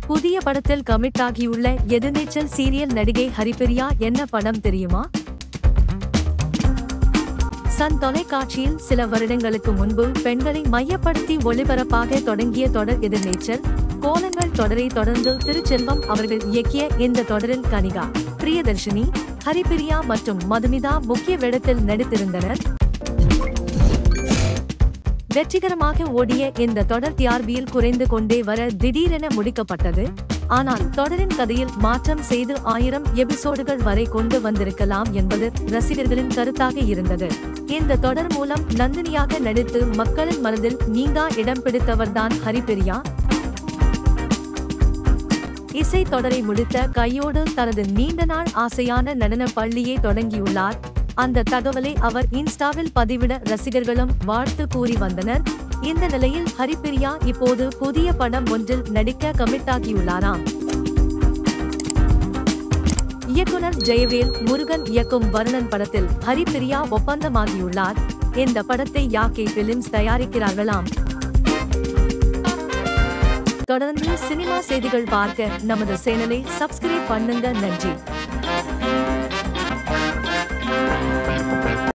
புதிய படத்தில் கமிட் ஆகியுள்ள எதிர்நீச்சல் சீரியல் நடிகை ஹரிப்பிரியா என்ன படம் தெரியுமா? சன் தொலைக்காட்சியில் சில வருடங்களுக்கு முன்பு பெண்களை மையப்படுத்தி ஒளிபரப்பாக தொடங்கிய தொடர் எதிர்நீச்சல் கோலங்கள் தொடரை தொடர்ந்து திருச்செல்வம் அவர்கள் இயக்கிய இந்த தொடரில் கனிகா, பிரியதர்ஷினி, ஹரிப்பிரியா மற்றும் மதுமிதா முக்கிய வேடத்தில் நடித்திருந்தனர். வெற்றிகரமாக ஓடிய இந்த தொடர் டிஆர்பியில் குறைந்து கொண்டே வர திடீரென முடிக்கப்பட்டது. ஆனால் தொடரின் கதையில் மாற்றம் செய்து 1000 எபிசோடுகள் வரை கொண்டு வந்திருக்கலாம் என்பது ரசிகர்களின் கருத்தாக இருந்தது. இந்த தொடர் மூலம் நந்தினியாக நடித்து மக்களின் மனதில் நீங்கா இடம் பிடித்தவர்தான் ஹரிப்பிரியா. இசை தொடரை முடித்த கையோடு தனது நீண்ட நாள் ஆசையான நடன பள்ளியை தொடங்கியுள்ளார். அந்த தகவலை அவர் இன்ஸ்டாவில் பதிவிட ரசிகர்களும் வாழ்த்து கூறி வந்தனர். இந்த நிலையில் ஹரிப்பிரியா இப்போது புதிய படம் ஒன்றில் நடிக்க கமிட் ஆகியுள்ளாராம். இயக்குனர் ஜெயவேல் முருகன் இயக்கும் வருணன் படத்தில் ஹரிப்பிரியா ஒப்பந்தமாகியுள்ளார். இந்த படத்தை யாகே பிலிம்ஸ் தயாரிக்கிறார்களாம். தொடர்ந்து சினிமா செய்திகள் பார்க்க நமது சேனலை சப்ஸ்கிரைப் பண்ணுங்க. நன்றி.